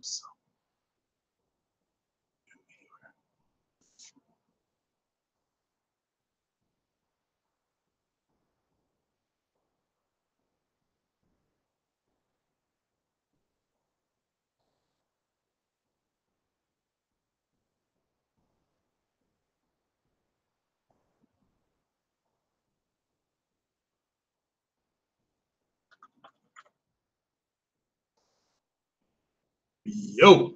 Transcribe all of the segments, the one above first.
So, yo.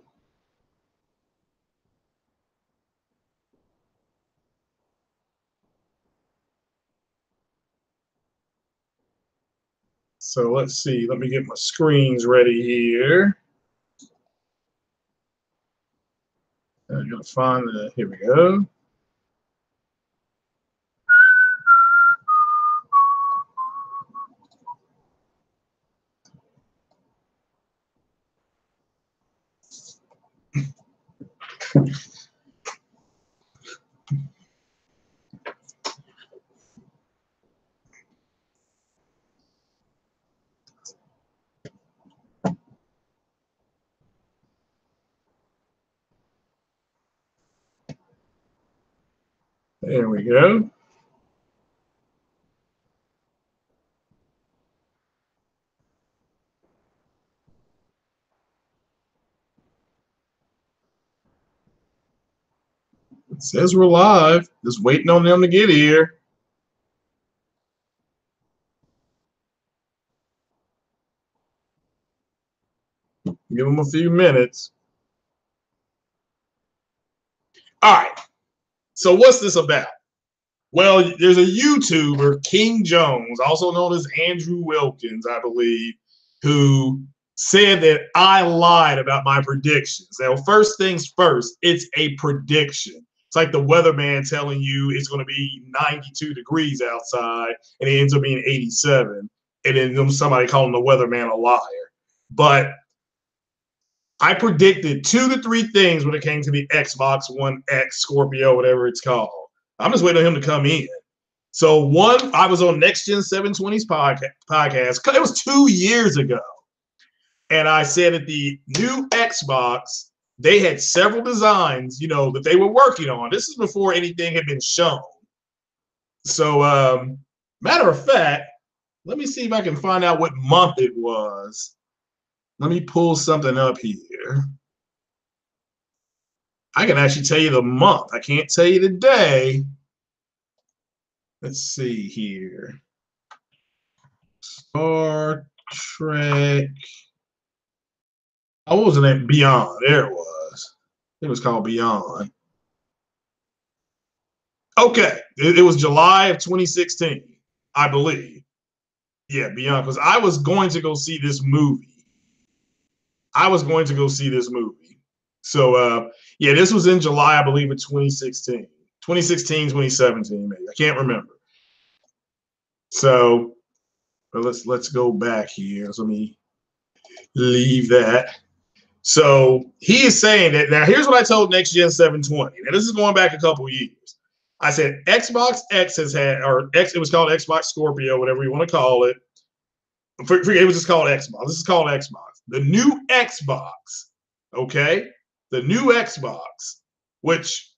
So let's see. Let me get my screens ready here. I'm gonna find the. Here we go. There we go. It says we're live. Just waiting on them to get here. Give them a few minutes. All right. So what's this about? Well, there's a YouTuber, King Jones, also known as Andrew Wilkins, I believe, who said that I lied about my predictions. Now, first things first, it's a prediction. It's like the weatherman telling you it's going to be 92 degrees outside, and it ends up being 87, and then somebody calling the weatherman a liar. But I predicted 2 to 3 things when it came to the Xbox One X Scorpio, whatever it's called. I'm just waiting on him to come in. So one, I was on Next Gen 720's podcast. It was 2 years ago. And I said that the new Xbox, they had several designs, that they were working on. This is before anything had been shown. So matter of fact, let me see if I can find out what month it was. Let me pull something up here. I can actually tell you the month. I can't tell you the day. Let's see here. Star Trek. Oh, what was the name? Beyond. There it was. It was called Beyond. Okay. It was July of 2016, I believe. Yeah, Beyond. Because I was going to go see this movie. So, yeah, this was in July, I believe, of 2016. 2016, 2017, maybe. I can't remember. So, but let's go back here. So let me leave that. So he is saying that now. Here's what I told Next Gen 720. Now this is going back a couple years. I said Xbox X has had, or X. It was called Xbox Scorpio, whatever you want to call it. It was just called Xbox. This is called Xbox. The new Xbox, okay, the new Xbox, which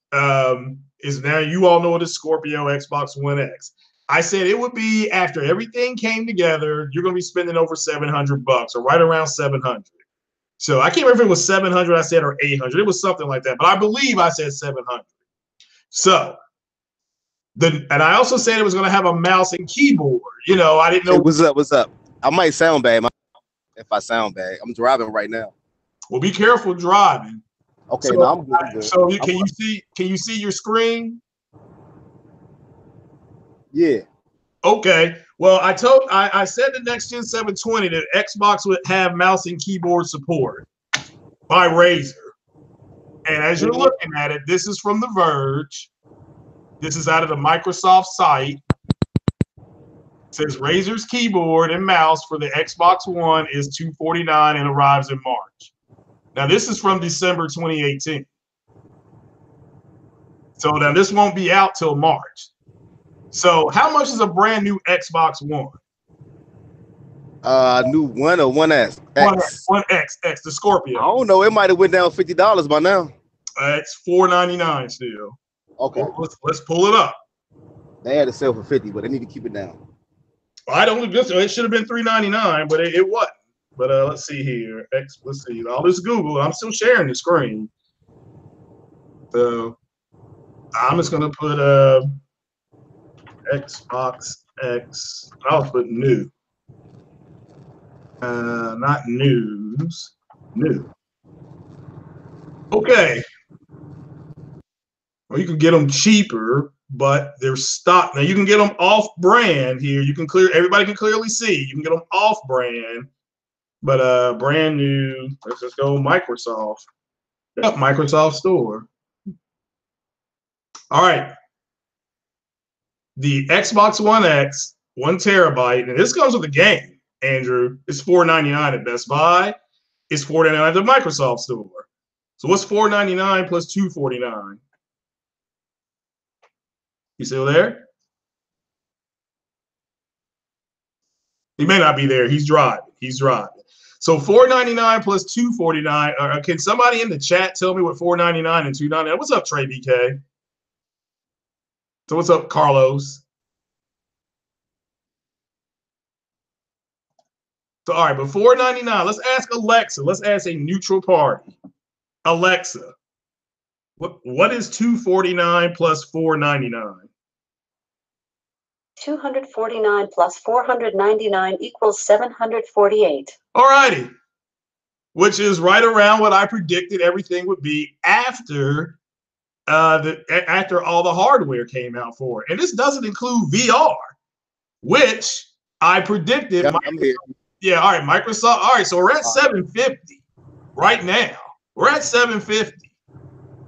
is now you all know what is Scorpio Xbox One X. I said it would be after everything came together. You're going to be spending over $700 or right around 700. So I can't remember if it was 700 I said or 800. It was something like that, but I believe I said 700. So and I also said it was going to have a mouse and keyboard. I didn't know. Hey, what's up? What's up? I might sound bad if I sound bad. I'm driving right now. Well, be careful driving. Okay, so, no, I'm good. So can you see your screen? Yeah. Okay. Well, I said the Next Gen 720 that Xbox would have mouse and keyboard support by Razer. And as you're looking at it, this is from The Verge. This is out of the Microsoft site. It says Razer's keyboard and mouse for the Xbox One is $249 and arrives in March. Now, this is from December 2018. So now this won't be out till March. So how much is a brand new Xbox One? New one or one S X. One X, the Scorpio. I don't know. It might have went down $50 by now. It's $499 still. Okay. Let's pull it up. They had to sell for 50, but they need to keep it down. I don't think it should have been $399, but it wasn't. But let's see here. Let's see. All this Google. I'm still sharing the screen. So I'm just gonna put Xbox X. I'll put new. Not news. New. Okay. Well, you can get them cheaper, but they're stock. Now you can get them off brand here. Everybody can clearly see. You can get them off brand, but brand new. Let's just go Microsoft. Yep, Microsoft Store. All right. The Xbox One X, 1 terabyte, and this comes with the game, Andrew. It's $499 at Best Buy. It's $499 at the Microsoft Store. So what's $499 plus $249? You still there? He may not be there. He's driving. So $499 plus $249. Can somebody in the chat tell me what $499 and $299? What's up, Trey BK? So what's up, Carlos? So all right, but $499. Let's ask Alexa. Let's ask a neutral party. Alexa, what is $249 plus $499? 249 plus 499 equals 748. All righty, which is right around what I predicted everything would be after after all the hardware came out for it. And this doesn't include VR, which I predicted. Yep, I'm here. Yeah, all right, Microsoft. All right, so we're at 750 right now. We're at 750.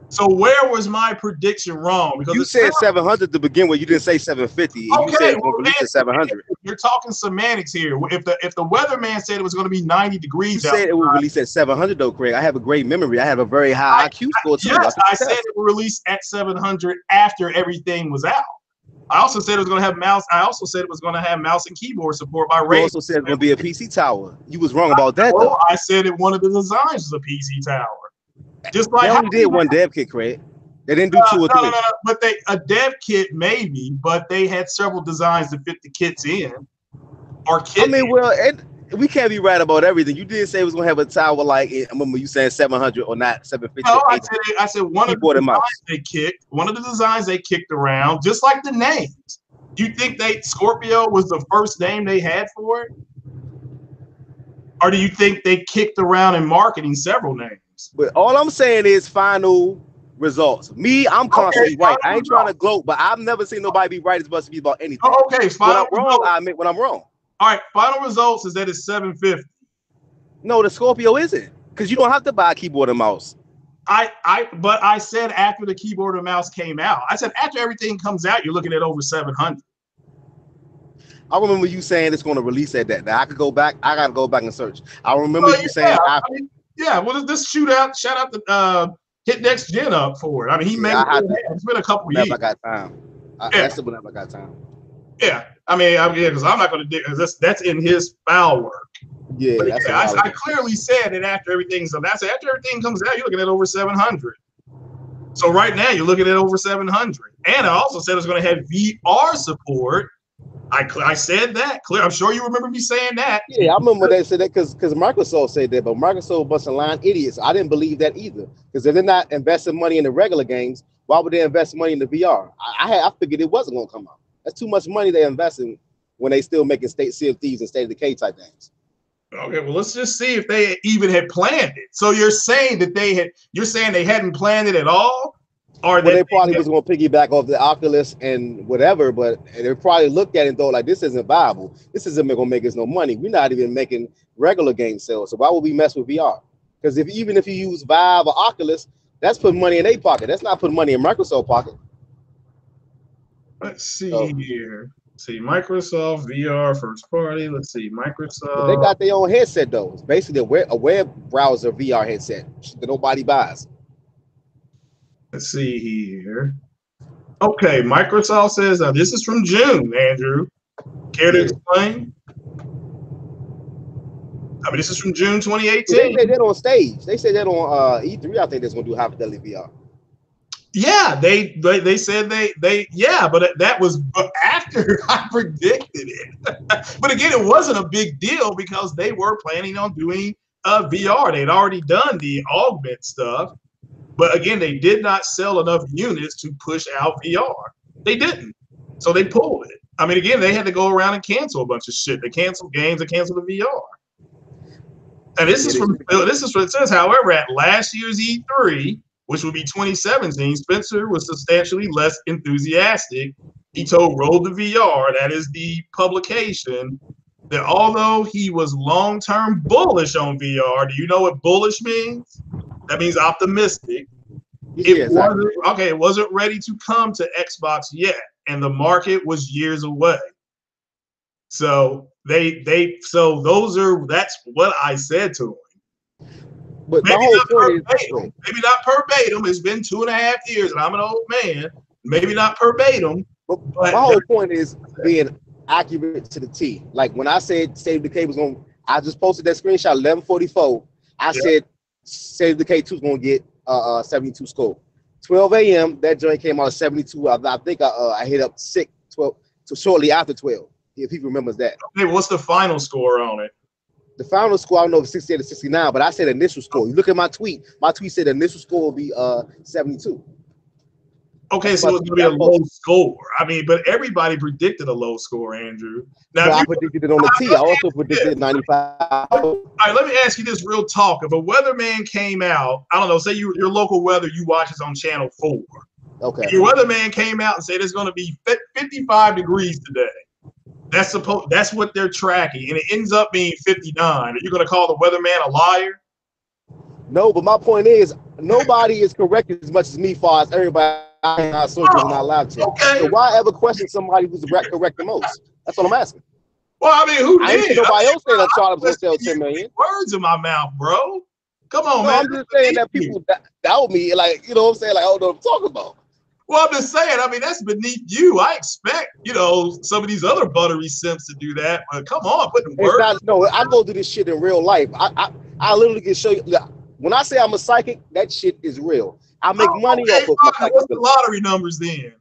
So where was my prediction wrong? Because you said 700 to begin with. You didn't say 750. Okay, you said it will release at 700. You're talking semantics here. If the weatherman said it was going to be 90 degrees, you said it will release at 700 though, Craig. I have a great memory. I have a very high IQ score too. Yes, I said it will release at 700 after everything was out. I also said it was going to have mouse. I also said it was going to have mouse and keyboard support by Ray. You also said it was going to be a PC tower. You was wrong about that though. I said it. One of the designs was a PC tower. Just like they only did one dev kit, Craig. They didn't do two or three. No. But a dev kit maybe, but they had several designs to fit the kits in. Or kit. I mean, well, we can't be right about everything. You did say it was gonna have a tower like I remember you saying 700 or not 750. No, I said one of the designs they kicked. One of the designs they kicked around, just like the names. You think Scorpio was the first name they had for it, or do you think they kicked around in marketing several names? But all I'm saying is final results. Me, I'm constantly right. I ain't trying to gloat, but I've never seen nobody be right as much to be about anything. Oh, okay, when I'm wrong, I admit when I'm wrong. All right, final results is that it's 750. No, the Scorpio isn't, because you don't have to buy a keyboard and mouse. But I said after the keyboard and mouse came out. I said after everything comes out, you're looking at over 700. I remember you saying it's going to release at that. Now I could go back. I got to go back and search. I remember you saying. Well, this shout out to Hit Next Gen up for it. I mean, he made it's been a couple years. I got time. I still whenever I got time. Yeah, I mean, because I'm not going to dig because that's in his file work. Yeah, I clearly said that after everything. So that's after everything comes out, you're looking at over 700. So right now you're looking at over 700. And I also said it's going to have VR support. I said that clear. I'm sure you remember me saying that. Yeah, I remember they said that because Microsoft said that, but Microsoft a bunch of lying idiots. I didn't believe that either. Because if they're not investing money in the regular games, why would they invest money in the VR? I figured it wasn't going to come out. That's too much money they're investing when they still making Sea of Thieves and State of Decay type games. Okay, well, let's just see if they even had planned it. So you're saying that you're saying they hadn't planned it at all? Or they probably was going to piggyback off the Oculus and whatever, but they probably looked at it though like this isn't viable. This isn't going to make us no money. We're not even making regular game sales. So why would we mess with VR? Because even if you use Vive or Oculus, that's putting money in their pocket. That's not putting money in Microsoft pocket. Let's see here. See Microsoft VR first party. Let's see Microsoft. But they got their own headset though. It's basically a web browser VR headset that nobody buys. Let's see here. Okay, Microsoft says this is from June. Andrew, care to explain? I mean, this is from June 2018. They said that on stage. They said that on E3. I think they're gonna do high fidelity VR. Yeah, they said yeah, but that was after I predicted it. But again, it wasn't a big deal because they were planning on doing VR. They'd already done the augment stuff, but again, they did not sell enough units to push out VR. They didn't, so they pulled it. I mean, again, they had to go around and cancel a bunch of shit. They canceled games, they canceled the VR. And this is what it says. However, at last year's E3, which would be 2017, Spencer was substantially less enthusiastic. He told Road to VR, that is the publication, that although he was long-term bullish on VR, do you know what bullish means? That means optimistic. It wasn't ready to come to Xbox yet, and the market was years away. So that's what I said to him. But maybe not verbatim. Maybe not verbatim. It's been 2.5 years, and I'm an old man. Maybe not verbatim. But my whole point is being accurate to the T. Like when I said State of Decay was going, I just posted that screenshot 11:44. I said State of Decay 2 is going to get 72 score. 12 a.m. that joint came out at 72. I think I hit up 12 so shortly after 12. If he remembers that. Okay, what's the final score on it? The final score, I don't know if it's 68 or 69, but I said initial score. You look at my tweet. My tweet said initial score will be 72. Okay, so it's going to be a low score. I mean, but everybody predicted a low score, Andrew. Now, I predicted it on the T. I also predicted 95. All right, let me ask you this real talk. If a weatherman came out, I don't know, say your local weather you watch is on Channel 4. Okay. And your weatherman came out and said it's going to be 55 degrees today. That's what they're tracking, and it ends up being 59. Are you going to call the weatherman a liar? No, but my point is nobody is correct as much as me, far as everybody in our circles and our live chat. Okay. So why ever question somebody who's correct the most? That's what I'm asking. Well, I mean, who I did? ain't nobody else saying that Charlotte was going to sell 10 million. Words in my mouth, bro. Come on, no, man. I'm just saying that people doubt me, like, you know what I'm saying? Like, I don't know what I'm talking about. Well, I'm just saying, I mean, that's beneath you. I expect, some of these other buttery simps to do that, but come on, put the words. No, I go through this shit in real life. I literally can show you. When I say I'm a psychic, that shit is real. I make money off of my psychic. What's the lottery numbers then?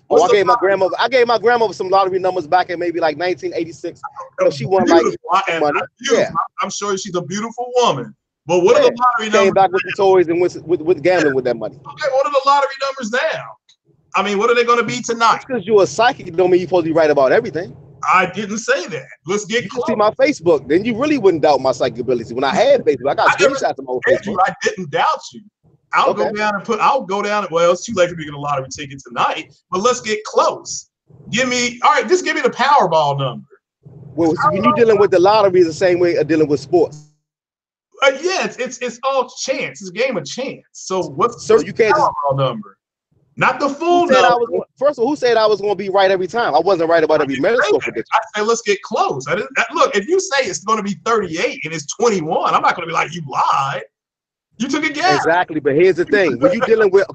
I gave my grandmother some lottery numbers back in maybe like 1986. She won like money. Yeah. I'm sure she's a beautiful woman. But what are the lottery numbers? Came back with the toys and with gambling with that money. Okay, what are the lottery numbers now? I mean, what are they going to be tonight? Just because you're a psychic don't mean you're supposed to be right about everything. I didn't say that. Let's get close. See my Facebook, then you really wouldn't doubt my psychic ability. When I had Facebook, I got screenshots of my Facebook. I didn't doubt you. I'll go down and well, it's too late for me to get a lottery ticket tonight, but let's get close. Just give me the Powerball number. Well, when you're dealing with the lottery, it's the same way of dealing with sports. Yeah, it's all chance. It's a game of chance. So what's you can't Powerball number? Not the full number. First of all, who said I was going to be right every time? I wasn't right about every medical prediction. I said let's get close. Look, if you say it's going to be 38 and it's 21, I'm not going to be like you lied. You took a guess. Exactly, but here's the thing: when you're dealing with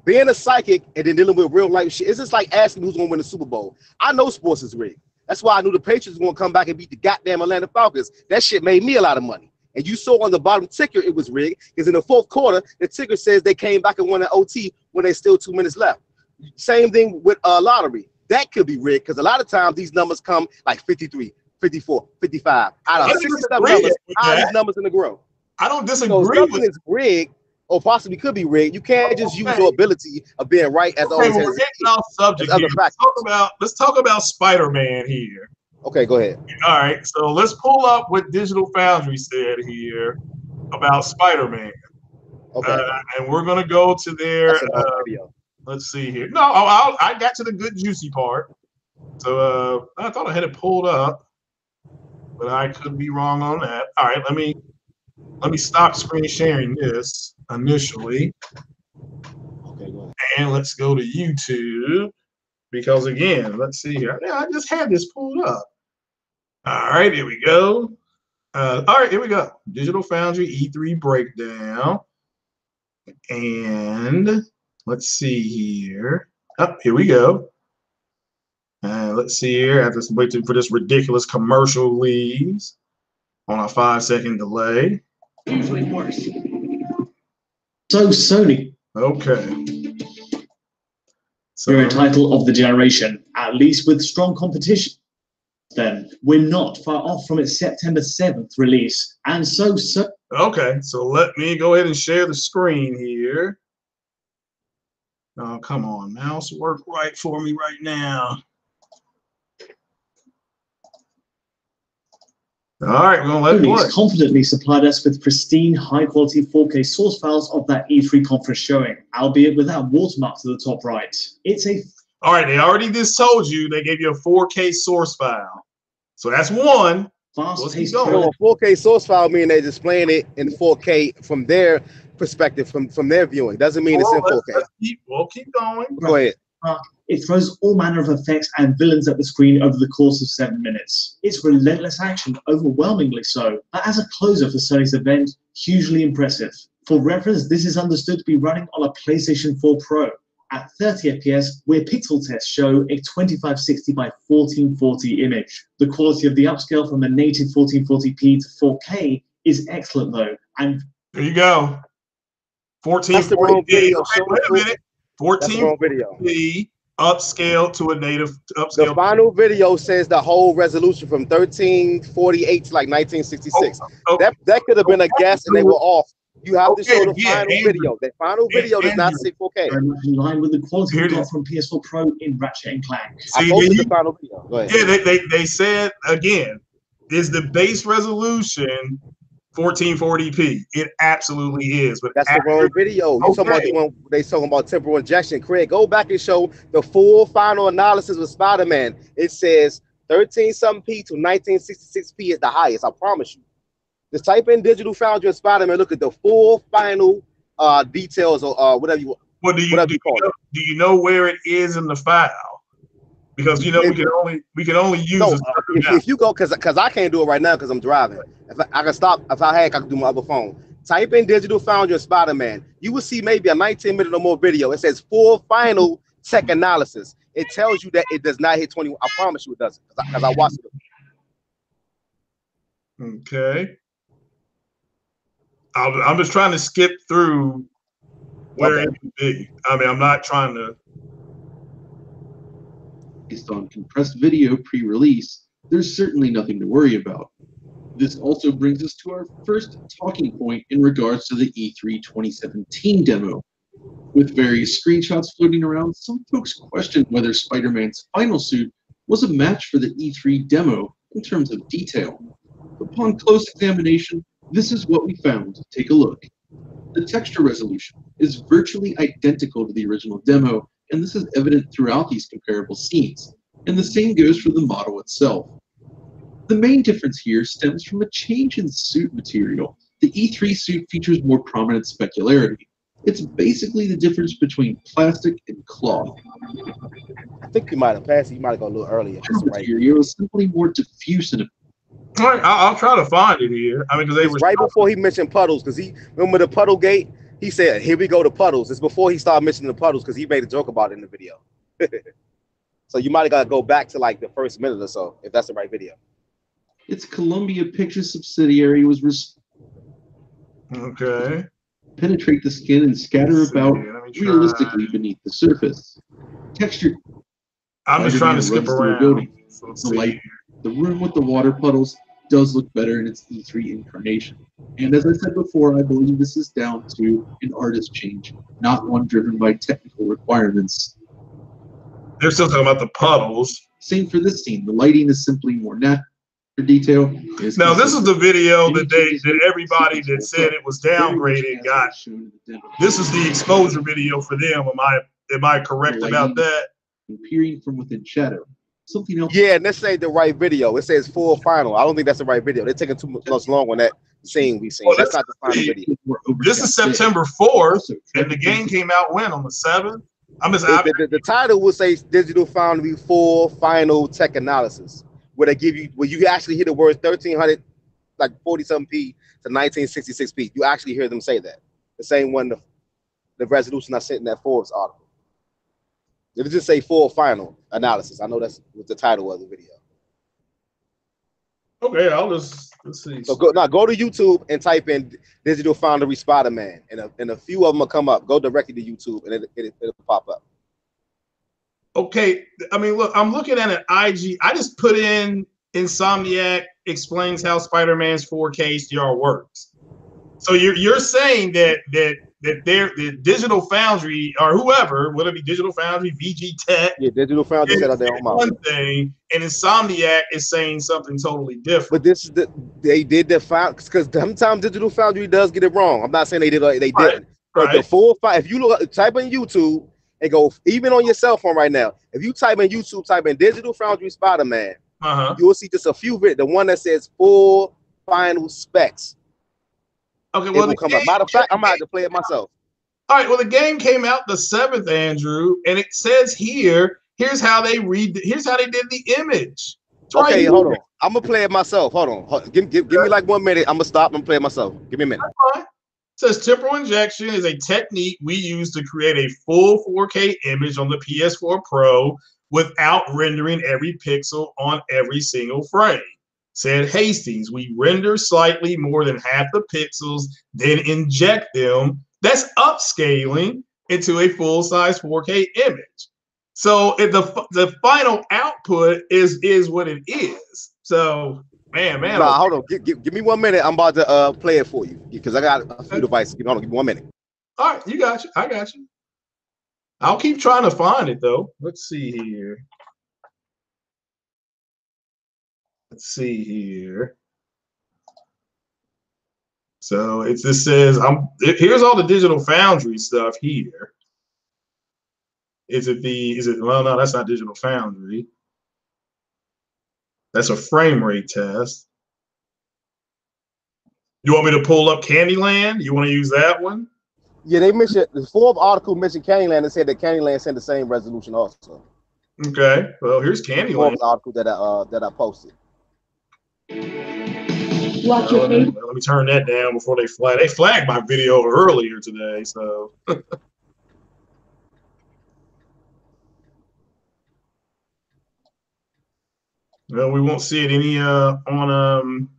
being a psychic and then dealing with real life shit, it's just like asking who's going to win the Super Bowl. I know sports is rigged. That's why I knew the Patriots were going to come back and beat the goddamn Atlanta Falcons. That shit made me a lot of money. And you saw on the bottom ticker it was rigged because in the fourth quarter, the ticker says they came back and won an OT when there's still 2 minutes left. Same thing with lottery. That could be rigged because a lot of times these numbers come like 53, 54, 55. Out of 67 numbers, how are these numbers in the grow? I don't disagree. So something is rigged or possibly could be rigged. You can't just use your ability of being right as always. We're getting off subject here. Let's talk about Spider-Man here. Okay, go ahead. All right, so let's pull up what Digital Foundry said here about Spider-Man. Okay. And we're gonna go to their video. Let's see here. No, I got to the good juicy part. So I thought I had it pulled up, but I could be wrong on that. All right, let me stop screen sharing this initially. Okay, go ahead. And let's go to YouTube because again, let's see here. Yeah, I just had this pulled up. All right, here we go. All right, here we go. Digital Foundry E3 breakdown. And let's see here. Oh, here we go. Let's see here. I have to wait for this ridiculous commercial leaves. on a 5-second delay. Usually worse. So Sony. Okay. So You're a title of the generation, at least with strong competition. Then we're not far off from its September 7th release, and so. Okay, so let me go ahead and share the screen here. Oh, come on, mouse, work right for me right now. All right, we're gonna let it play. Sony's confidently supplied us with pristine, high-quality 4K source files of that E3 conference showing, albeit without watermarks to the top right. It's a. All right, they already just told you they gave you a 4K source file, so that's one. Fast-paced. So a 4K source file mean they're displaying it in 4K from their perspective, from their viewing. Doesn't mean it's in 4K. We'll keep going. Go ahead. It throws all manner of effects and villains at the screen over the course of 7 minutes. It's relentless action, overwhelmingly so, but as a closer for Sony's event, hugely impressive. For reference, this is understood to be running on a PlayStation 4 Pro. At 30 FPS, where pixel tests show a 2560 by 1440 image. The quality of the upscale from a native 1440p to 4K is excellent though, and there you go. 1440p. That's the wrong video. Wait a minute. 1440p upscale to a native upscale. The final video says the whole resolution from 1348 to like 1966. That could have been a guess and they were off. You have to show the final video. The final video does not say 4K. Very much in line with the quality we got from PS4 Pro in Ratchet and Clank. I posted the final video. Go ahead. Yeah, they said again, is the base resolution 1440p? It absolutely is. But that's the wrong video. You talking about the one they talking about temporal injection. Craig, go back and show the full final analysis with Spider-Man. It says 13-something p to 1966p is the highest. I promise you. Just type in Digital Foundry and Spider-Man. Look at the full final details or whatever you call it. Do you know where it is in the file? Because you know we can only use. No, if you go because I can't do it right now because I'm driving. If I can stop, if I can do my other phone. Type in Digital Foundry and Spider-Man. You will see maybe a 19-minute or more video. It says full final tech analysis. It tells you that it does not hit 20. I promise you it doesn't because I watched it. Okay. I'm just trying to skip through where it can be. I mean, I'm not trying to. Based on compressed video pre-release, there's certainly nothing to worry about. This also brings us to our first talking point in regards to the E3 2017 demo. With various screenshots floating around, some folks questioned whether Spider-Man's final suit was a match for the E3 demo in terms of detail. Upon close examination, this is what we found. Take a look. The texture resolution is virtually identical to the original demo, and this is evident throughout these comparable scenes, and the same goes for the model itself. The main difference here stems from a change in suit material. The E3 suit features more prominent specularity. It's basically the difference between plastic and cloth. I think you might have passed it. You might have gone a little earlier. The material is simply more diffuse and all right, I'll try to find it here. I mean, because they were right before he mentioned puddles, because he remember the puddle gate. He said, "Here we go to puddles." It's before he started mentioning the puddles because he made a joke about it in the video. So you might have got to go back to like the first minute or so if that's the right video. Its Columbia Pictures subsidiary was penetrate the skin and scatter about realistically beneath the surface. Texture. I'm just trying to skip around. The light. The room with the water puddles does look better in its E3 incarnation. And as I said before, I believe this is down to an artist change, not one driven by technical requirements. They're still talking about the puddles. Same for this scene. The lighting is simply more natural detail. Now, this is the video that everybody that said it was downgraded got. This is the exposure video for them. Am I correct about that? Peering from within shadow. Something else. Yeah, and this ain't the right video. It says full final. I don't think that's the right video. They're taking too much long on that scene we seen. That's not the final video. This is September 4th, and the game came out when? On the 7th? The title will say Digital Foundry full final tech analysis, where they give you you actually hear the word 1300 like 40-something p to 1966p. You actually hear them say that. The same one the resolution I sent in that Forbes article. It'll just say full final analysis. I know that's what the title of the video. Okay, let's see. So go to YouTube and type in Digital Foundry Spider-Man, and a few of them will come up. Go directly to YouTube and it'll pop up. Okay, I mean, look, I'm looking at an IG. I just put in Insomniac explains how Spider-Man's 4K HDR works. So you're saying that the Digital Foundry or whoever, whether it be Digital Foundry, VG Tech, Digital Foundry set up their own one thing, and Insomniac is saying something totally different. But this is they did the found because sometimes Digital Foundry does get it wrong. I'm not saying they did they didn't. But the full if you look type in YouTube and go even on your cell phone right now, if you type in YouTube, type in Digital Foundry Spider-Man, you will see just a few videos. The one that says full final specs. Okay, well, will come up. Matter of fact, I'm about to play it myself. All right, well, the game came out the 7th, Andrew, and it says here's how they did the image. Okay, hold on. I'm gonna play it myself. Hold on. Give me like 1 minute. I'm gonna stop and play it myself. Give me a minute. It says temporal injection is a technique we use to create a full 4K image on the PS4 Pro without rendering every pixel on every single frame. Said Hastings, we render slightly more than half the pixels, then inject them. That's upscaling into a full-size 4K image. So the final output is what it is. So man. Nah, hold on. Give me 1 minute. I'm about to play it for you because I got a few devices. Hold on, give me 1 minute. All right, you got you. I got you. I'll keep trying to find it though. Let's see here. So this says here's all the Digital Foundry stuff here. Well, no, that's not Digital Foundry. That's a frame rate test. You want me to pull up Candyland? You want to use that one? Yeah, they mentioned the Forbes article mentioned Candyland and said that Candyland sent the same resolution also. Okay, well here's Candyland. Forbes article that I posted. Let me turn that down before they flag. They flagged my video earlier today, so. Well, we won't see it any on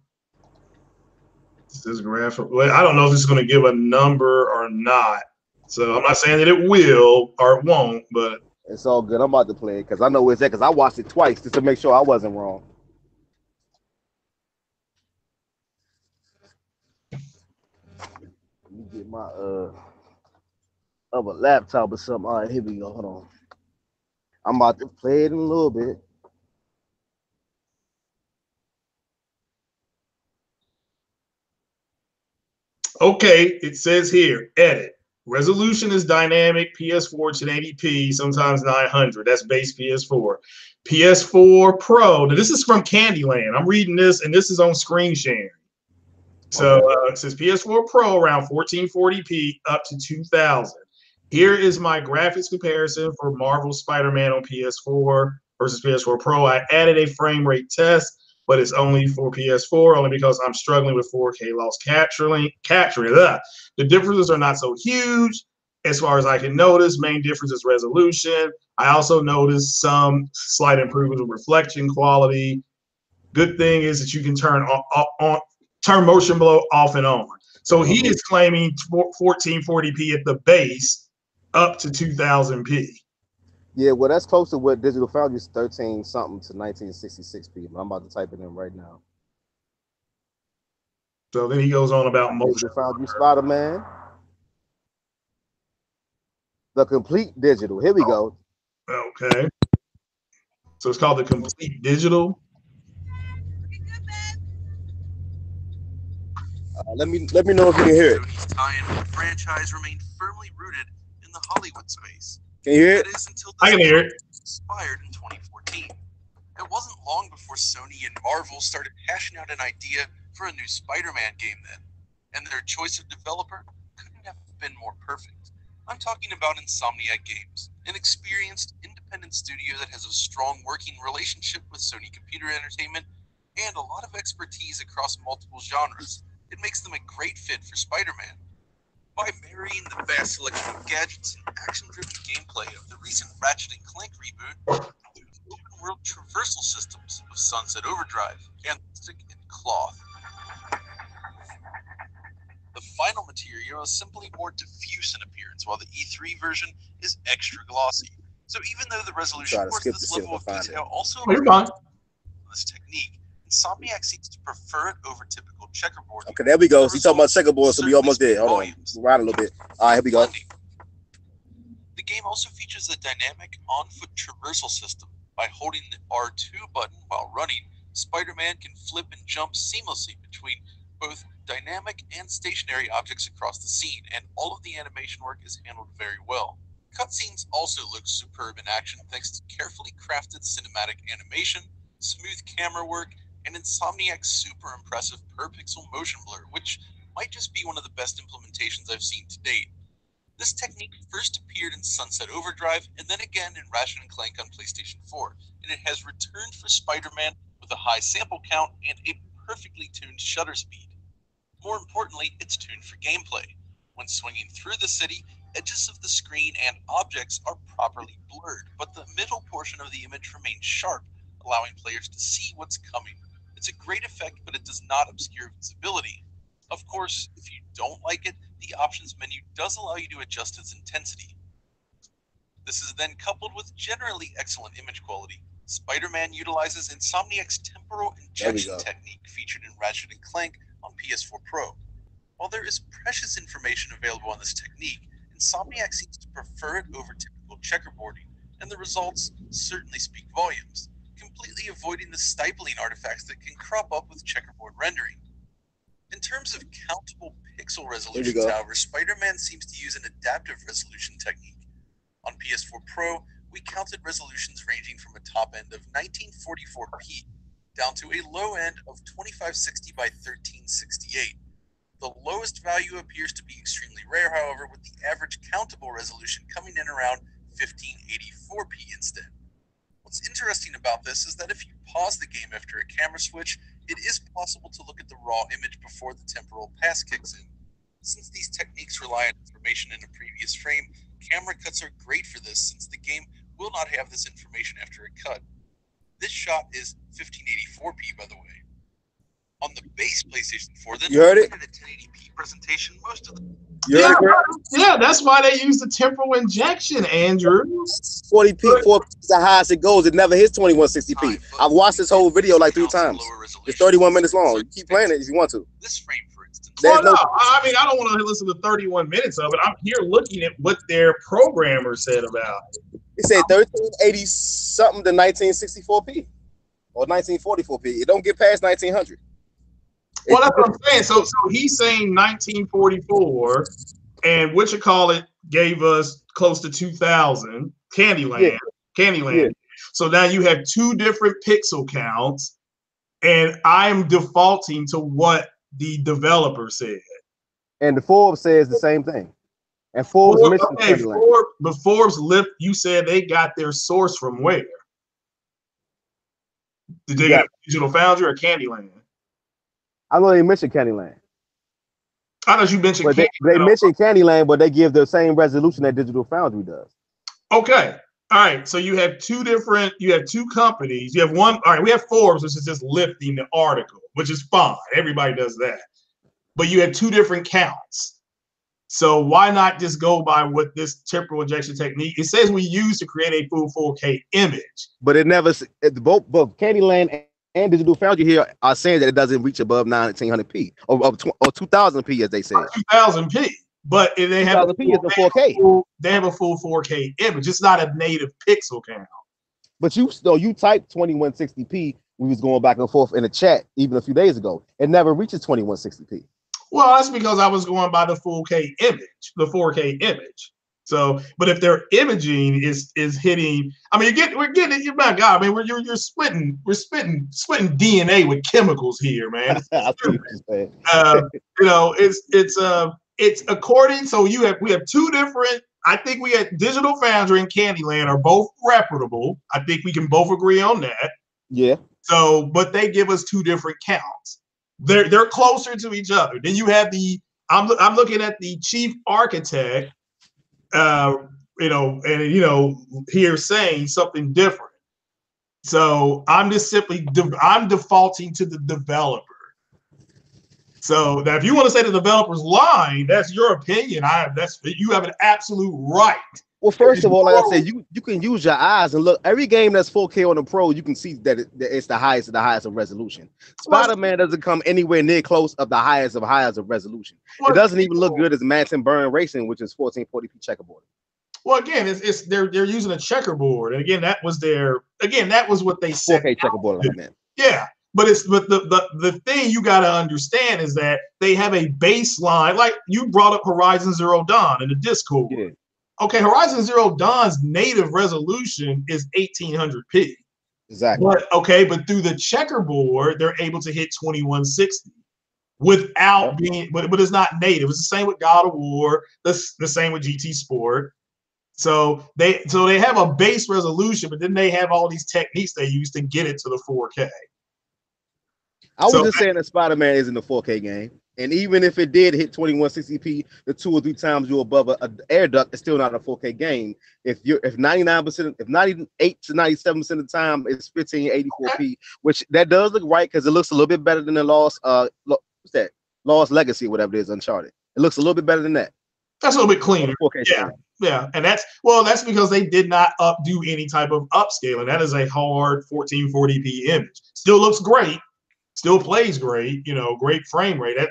this graphic. Well, I don't know if this is going to give a number or not. So I'm not saying that it will or it won't, but it's all good. I'm about to play it because I know where it's at because I watched it twice just to make sure I wasn't wrong. Let me get my other laptop or something. All right, here we go. Hold on. I'm about to play it in a little bit. Okay, it says here, edit. Resolution is dynamic, PS4 1080p, sometimes 900. That's base PS4. PS4 Pro, now this is from Candyland. I'm reading this, and this is on screen sharing. So it says PS4 Pro around 1440p up to 2000. Here is my graphics comparison for Marvel Spider-Man on PS4 versus PS4 Pro. I added a frame rate test, but it's only for PS4, only because I'm struggling with 4K loss capturing. The differences are not so huge as far as I can notice. Main difference is resolution. I also noticed some slight improvements with reflection quality. Good thing is that you can turn motion blur off and on. So he is claiming 1440p at the base up to 2000p. Yeah, well, that's close to what Digital Foundry is 13 something to 1966p. I'm about to type it in right now. So then he goes on about Digital Foundry Spider-Man. The complete digital. Here we go. Okay. So it's called the complete digital. Let me know if you can hear it. Sony's tie-in with the franchise remained firmly rooted in the Hollywood space. Can you hear it? That is until I can hear it. Expired in 2014. It wasn't long before Sony and Marvel started hashing out an idea for a new Spider-Man game then, and their choice of developer couldn't have been more perfect. I'm talking about Insomniac Games, an experienced independent studio that has a strong working relationship with Sony Computer Entertainment and a lot of expertise across multiple genres. It makes them a great fit for Spider-Man. By marrying the vast selection of gadgets and action-driven gameplay of the recent Ratchet & Clank reboot to the open world traversal systems of Sunset Overdrive and plastic and cloth. The final material is simply more diffuse in appearance, while the E3 version is extra glossy. So even though the resolution Try to towards skip this the shit level to of find detail also Oh, you're fine. this technique, Insomniac seems to prefer it over typical checkerboard. Okay, there we go. So you talking about checkerboard, so we almost there. Hold on. volumes. Right a little bit. All right, here we go. The game also features a dynamic on-foot traversal system. By holding the R2 button while running, Spider-Man can flip and jump seamlessly between both dynamic and stationary objects across the scene, and all of the animation work is handled very well. Cutscenes also look superb in action thanks to carefully crafted cinematic animation, smooth camera work, and Insomniac's super impressive per-pixel motion blur, which might just be one of the best implementations I've seen to date. This technique first appeared in Sunset Overdrive and then again in Ratchet & Clank on PlayStation 4, and it has returned for Spider-Man with a high sample count and a perfectly tuned shutter speed. More importantly, it's tuned for gameplay. When swinging through the city, edges of the screen and objects are properly blurred, but the middle portion of the image remains sharp, allowing players to see what's coming. It's a great effect, but it does not obscure visibility. Of course, if you don't like it, the options menu does allow you to adjust its intensity. This is then coupled with generally excellent image quality. Spider-Man utilizes Insomniac's temporal injection technique featured in Ratchet & Clank on PS4 Pro. While there is precious information available on this technique, Insomniac seems to prefer it over typical checkerboarding, and the results certainly speak volumes, completely avoiding the stifling artifacts that can crop up with checkerboard rendering. In terms of countable pixel resolutions, however, Spider-Man seems to use an adaptive resolution technique. On PS4 Pro, we counted resolutions ranging from a top end of 1944p down to a low end of 2560 by 1368. The lowest value appears to be extremely rare, however, with the average countable resolution coming in around 1584p instead. What's interesting about this is that if you pause the game after a camera switch, it is possible to look at the raw image before the temporal pass kicks in. Since these techniques rely on information in a previous frame, camera cuts are great for this since the game will not have this information after a cut. This shot is 1584p, by the way. On the base PlayStation 4, then, you heard it? At a 1080p presentation, most of the yeah, that's why they use the temporal injection, Andrew. 40p, 4 is the highest it goes. It never hits 2160p. I've watched this whole video like 3 times. It's 31 minutes long. You keep playing it if you want to. This frame, for instance. Well, no, I mean, I don't want to listen to 31 minutes of it. I'm here looking at what their programmer said about it. It said 1380 something to 1964p or 1944p. It don't get past 1900. Well, that's what I'm saying. So he's saying 1944, and whatchamacallit gave us close to 2000. Candyland. Yeah. So now you have 2 different pixel counts, and I'm defaulting to what the developer said. And the Forbes says the same thing. And Forbes mentioned Candyland. But Forbes you said they got their source from where? Did they get Digital Foundry or Candyland? I know they mentioned Candyland. I thought you mentioned Candyland. They mentioned Candyland, but they give the same resolution that Digital Foundry does. Okay. All right. So you have 2 companies. You have one. All right. We have Forbes, which is just lifting the article, which is fine. Everybody does that. But you had 2 different counts. So why not just go by what this temporal injection technique? It says we use to create a full 4K image. But it never, both Candyland and Digital Foundry here are saying that it doesn't reach above 1900p or 2000p, as they say. 2000p, but they have 2000p is the 4K. They have a full 4K image. It's not a native pixel count. But you typed 2160p. We was going back and forth in the chat even a few days ago. It never reaches 2160p. Well, that's because I was going by the full K image, the 4K image. So, but if their imaging is hitting, I mean, we're getting it. My God, I mean, we're splitting DNA with chemicals here, man. You know, it's according. So we have 2 different. I think we had Digital Foundry and Candyland are both reputable. I think we can both agree on that. Yeah. So, but they give us 2 different counts. They're closer to each other. Then you have I'm looking at the chief architect. Here saying something different. So I'm just simply I'm defaulting to the developer. So now, if you want to say the developer's lying, that's your opinion. You have an absolute right. Well, first of all, like I said, you can use your eyes and look. Every game that's 4K on the Pro, you can see that it's the highest of resolution. Spider-Man doesn't come anywhere near close of the highest of resolution. It doesn't even look good as Max and Burn Racing, which is 1440p checkerboard. Well, again, they're using a checkerboard, and again, that was what they said. 4K checkerboard, like that. Yeah. But the thing you got to understand is that they have a baseline. Like you brought up Horizon Zero Dawn in the Discord. Yeah. Okay, Horizon Zero Dawn's native resolution is 1800p. Exactly. But through the checkerboard, they're able to hit 2160 without being. But it's not native. It's the same with God of War. The same with GT Sport. So they have a base resolution, but then they have all these techniques they use to get it to the 4K. I was just saying that Spider-Man isn't a 4K game, and even if it did hit 2160p, the 2 or 3 times you're above an air duct, it's still not a 4K game. If 99%, if 98 to 97% of the time, it's 1584p, which that does look right because it looks a little bit better than the Lost Legacy, whatever it is, Uncharted. It looks a little bit better than that. That's a little bit cleaner. 4K yeah, and that's because they did not do any type of upscaling. That is a hard 1440p image. Still looks great. Still plays great, great frame rate. I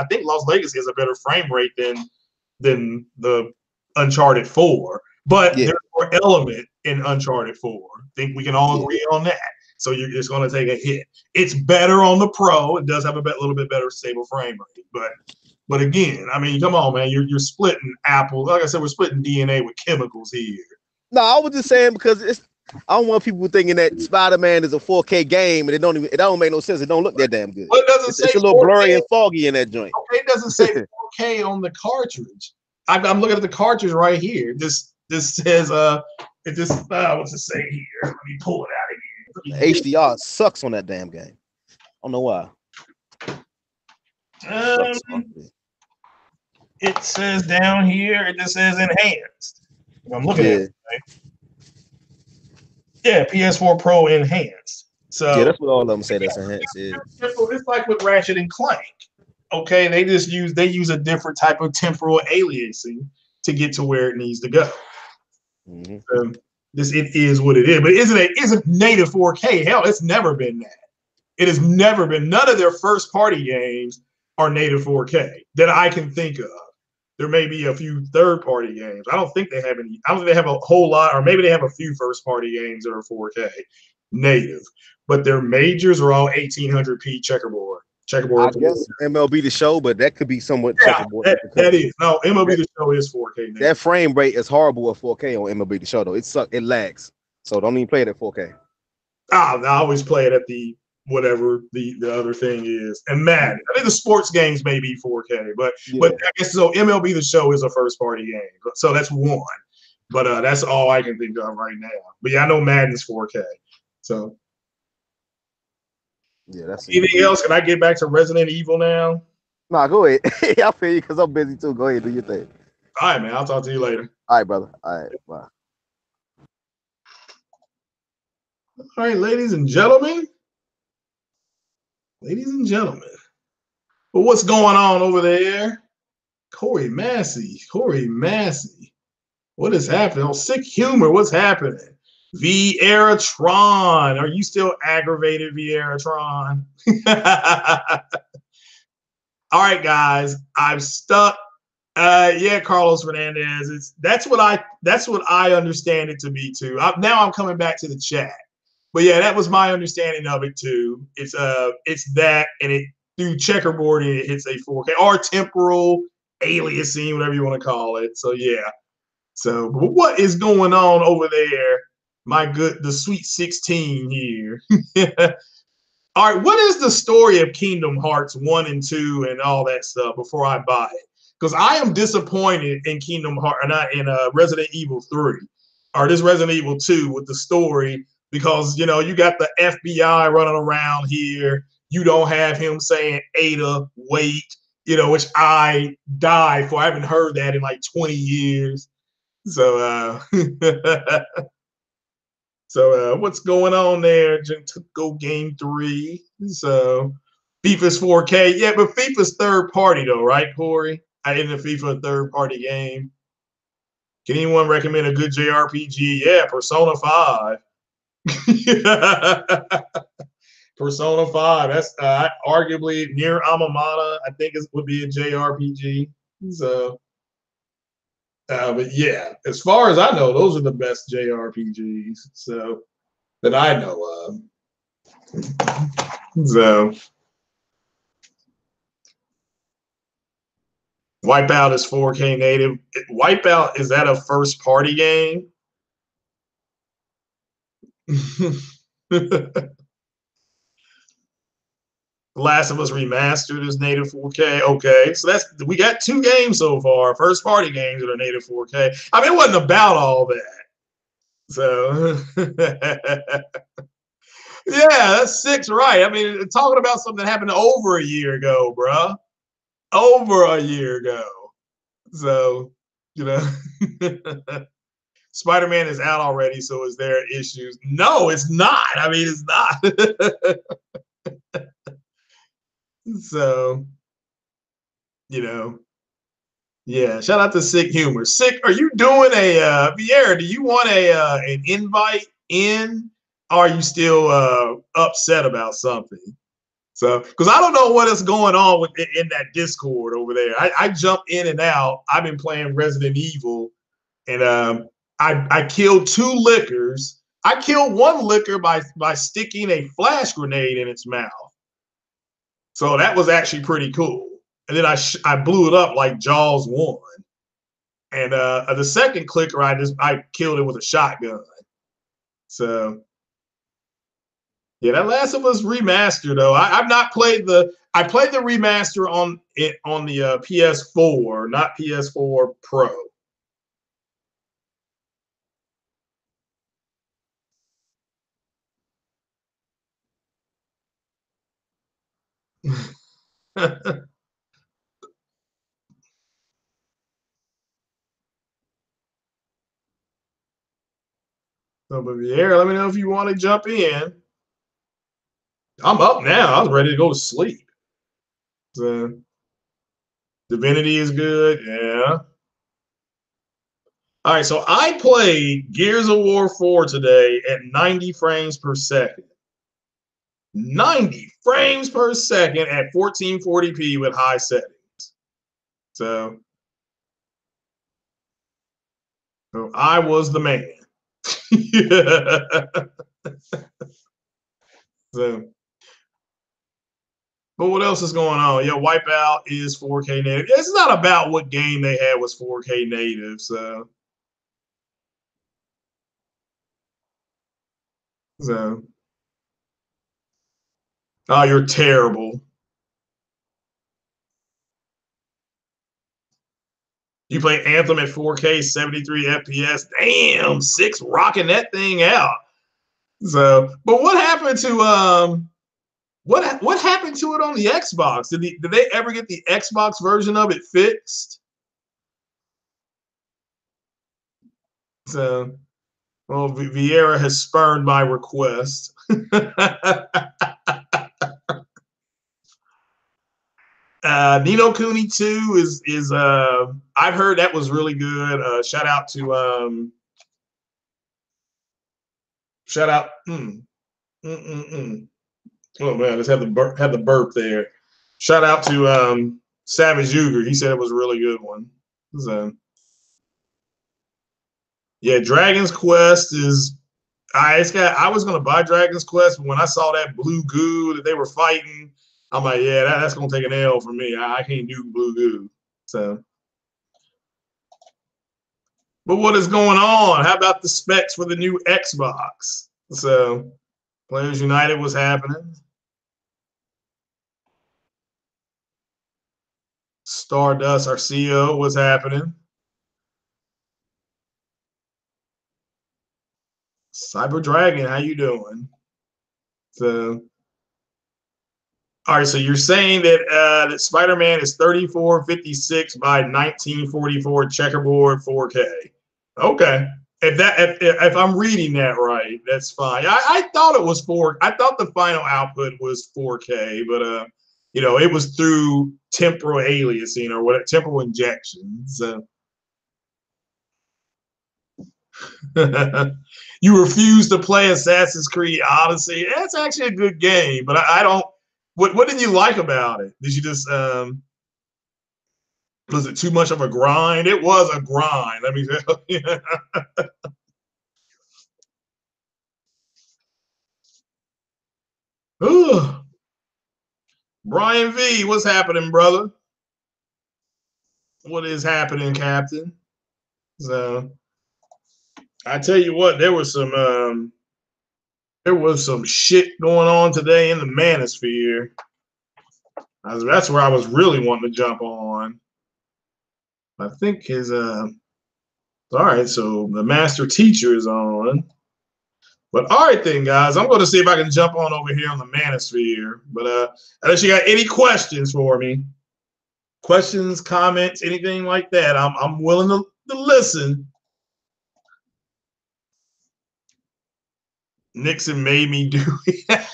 think Lost Legacy has a better frame rate than the Uncharted 4, but there's more element in Uncharted 4. I think we can all agree on that. So you're just going to take a hit. It's better on the Pro. It does have a little bit better stable frame rate, but again, I mean, come on, man, you're splitting apples. Like I said, we're splitting DNA with chemicals here. No, I was just saying because I don't want people thinking that Spider-Man is a 4K game and it don't make no sense. It don't look that damn good. Well, it doesn't say it's a little 4K. Blurry and foggy in that joint. Okay, it doesn't say 4K on the cartridge. I'm looking at the cartridge right here. This says what's it say here? Let me pull it out of here. HDR sucks on that damn game. I don't know why. It says down here. It just says enhanced. I'm looking at it. Right? Yeah, PS4 Pro enhanced. So that's what all of them say. That's enhanced. Yeah. It's like with Ratchet and Clank. Okay, they use a different type of temporal aliasing to get to where it needs to go. Mm-hmm. It is what it is. But isn't native 4K? Hell, it's never been that. It has never been. None of their first party games are native 4K that I can think of. There may be a few third-party games. I don't think they have any. I don't think they have a whole lot, or maybe they have a few first-party games that are 4K native. But their majors are all 1800p checkerboard. I guess MLB The Show, but that could be somewhat checkerboard. That is. No, MLB The Show is 4K native. That frame rate is horrible at 4K on MLB The Show, though. It lags. So don't even play it at 4K. I always play it at the whatever the other thing is. And Madden. I think the sports games may be 4K, but I guess so MLB The Show is a first party game. So that's one. But that's all I can think of right now. But yeah, I know Madden's 4K. So that's anything else? Can I get back to Resident Evil now? Nah, go ahead. I feel you because I'm busy too. Go ahead, do your thing. All right, man. I'll talk to you later. All right, brother. All right, bye. All right, ladies and gentlemen. Ladies and gentlemen, but what's going on over there? Corey Massey. What is happening? Oh, Sick Humor, what's happening? Vieira-tron. Are you still aggravated, Vieira-tron? All right, guys, I'm stuck. Carlos Fernandez. That's what I understand it to be too. Now I'm coming back to the chat. But yeah, that was my understanding of it too. It's that, and it through checkerboarding it hits a 4K or temporal aliasing, whatever you want to call it. So yeah. So what is going on over there? The Sweet 16 here. All right, what is the story of Kingdom Hearts 1 and 2 and all that stuff before I buy it? Because I am disappointed in Kingdom Hearts, not in Resident Evil 3 or this Resident Evil 2 with the story. Because, you got the FBI running around here. You don't have him saying, Ada, wait, which I die for. I haven't heard that in like 20 years. So, So what's going on there? Go game 3. So FIFA's 4K. Yeah, but FIFA's third party though, right, Corey? In the FIFA third party game. Can anyone recommend a good JRPG? Yeah, Persona 5. Persona 5. That's arguably near Amamata. I think it would be a JRPG. So, but yeah, as far as I know, those are the best JRPGs. So that I know of. So, Wipeout is 4K native. Wipeout, is that a first party game? Last of Us Remastered is native 4K. Okay, so we got 2 games so far, first party games that are native 4K. I mean, it wasn't about all that. So yeah, that's 6, right? I mean, talking about something that happened over a year ago, bruh. Over a year ago. So, you know, Spider-Man is out already, so is there issues? No, it's not. I mean, it's not. So, you know, yeah. Shout out to Sick Humor. Sick, are you doing a Vieira? Do you want an invite in? Or are you still upset about something? So, because I don't know what is going on in that Discord over there. I jump in and out. I've been playing Resident Evil, and I killed 2 lickers. I killed 1 licker by sticking a flash grenade in its mouth. So that was actually pretty cool. And then I blew it up like Jaws 1. And the second clicker, I killed it with a shotgun. So yeah, that Last of Us remaster though. I've not played I played the remaster on the PS4, not PS4 Pro. So, but yeah, let me know if you want to jump in. I'm up now. I was ready to go to sleep. So, Divinity is good. Yeah. All right. So I played Gears of War 4 today at 90 frames per second. 90 frames per second at 1440p with high settings. So I was the man. So, but what else is going on? Yeah, Wipeout is 4K native. It's not about what game they had was 4K native. So oh, you're terrible. You play Anthem at 4K, 73 FPS. Damn, 6 rocking that thing out. So, but what happened to what happened to it on the Xbox? Did they ever get the Xbox version of it fixed? So, well, Vieira has spurned my request. Nino Kuni 2 is I've heard that was really good. Shout out to Oh man, just had the burp there. Shout out to Savage Uger. He said it was a really good one. So yeah, Dragon's Quest is I was gonna buy Dragon's Quest, but when I saw that blue goo that they were fighting, I'm like, yeah, that's gonna take an L for me. I can't do blue goo. So, but what is going on? How about the specs for the new Xbox? So, Players United was happening. Stardust, our CEO, was happening. Cyber Dragon, how you doing? So, all right. So you're saying that that Spider-Man is 3456 by 1944 checkerboard 4K. Okay. If I'm reading that right, that's fine. I thought it was 4. I thought the final output was 4K, but you know, it was through temporal aliasing or whatever, temporal injection. So you refuse to play Assassin's Creed Odyssey. That's actually a good game, but I don't. What did you like about it? Did you just was it too much of a grind? It was a grind. Let me tell you. Ooh. Brian V, what's happening, brother? What is happening, Captain? So I tell you what, there was some shit going on today in the manosphere. That's where I was really wanting to jump on. I think his all right, so the master teacher is on. But all right then, guys, I'm going to see if I can jump on over here on the manosphere. But unless you got any questions for me, questions, comments, anything like that, I'm willing to listen. Nixon made me do it.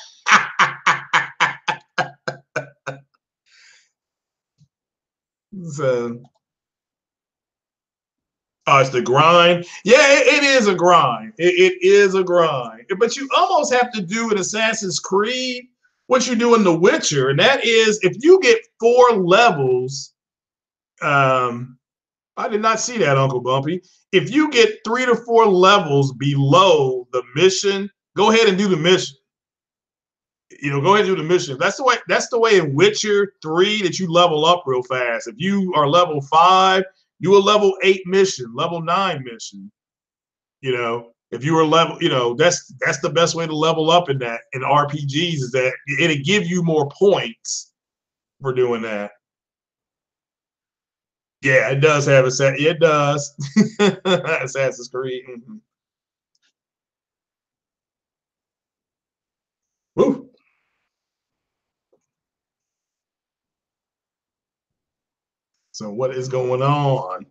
So, it's the grind. Yeah, it is a grind. It is a grind. But you almost have to do in Assassin's Creed what you do in The Witcher, and that is if you get 4 levels. I did not see that, Uncle Bumpy. If you get 3 to 4 levels below the mission, go ahead and do the mission. You know, go ahead and do the mission. That's the way in Witcher 3 that you level up real fast. If you are level 5, do a level 8 mission, level 9 mission. You know, if you were level, you know, that's the best way to level up in RPGs is that it'll give you more points for doing that. Yeah, it does have a set. It does. Assassin's Creed. Mm-hmm. Woo. So what is going on?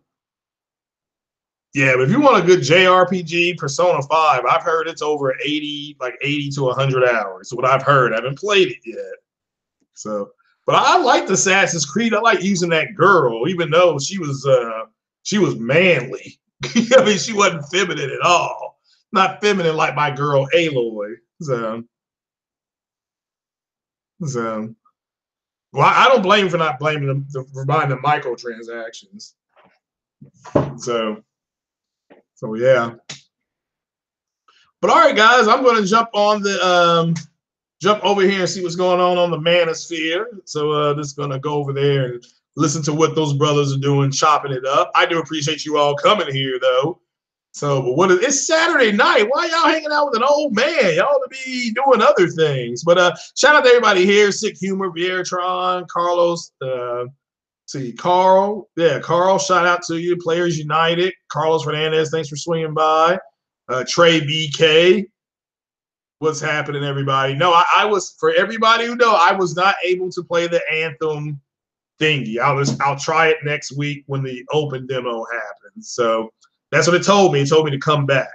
Yeah, but if you want a good JRPG, Persona 5, I've heard it's over 80, like 80 to 100 hours. What I've heard. I haven't played it yet. So, but I like the Assassin's Creed. I like using that girl, even though she was manly. I mean, she wasn't feminine at all. Not feminine like my girl Aloy. So well, I don't blame for not blaming them for buying the microtransactions. So yeah. But all right, guys, I'm going to jump on the jump over here and see what's going on the manosphere. So just going to go over there and listen to what those brothers are doing, chopping it up. I do appreciate you all coming here, though. So, but it's Saturday night. Why y'all hanging out with an old man? Y'all to be doing other things. But shout out to everybody here: Sick Humor, Vieratron, Carlos. See, Carl. Yeah, Carl. Shout out to you, Players United. Carlos Fernandez, thanks for swinging by. Trey BK. What's happening, everybody? No, I was, for everybody who know, I was not able to play the Anthem thingy. I'll try it next week when the open demo happens. So that's what it told me. It told me to come back.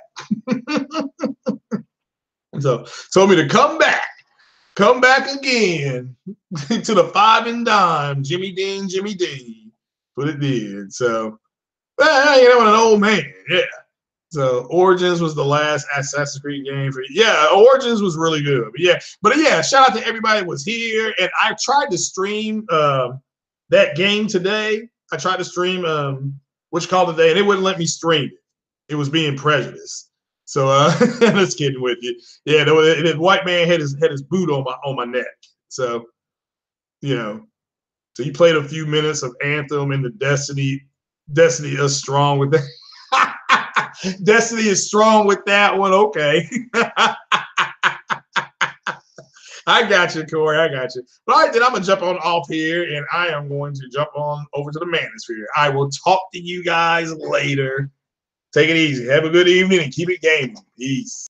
So told me to come back again to the 5 and dime. Jimmy Dean. What it did. So, you know, an old man. Yeah. So Origins was the last Assassin's Creed game for you. Yeah, Origins was really good. But yeah, shout out to everybody that was here. And I tried to stream that game today. I tried to stream what you call today, and it wouldn't let me stream it. It was being prejudiced. So just kidding with you. Yeah, the white man had his boot on my neck. So, you know, so he played a few minutes of Anthem and the Destiny is strong with that. Destiny is strong with that one. Okay. I got you, Corey. I got you. But all right, then I'm going to jump on off here, and I am going to jump on over to the manosphere. I will talk to you guys later. Take it easy. Have a good evening and keep it gaming. Peace.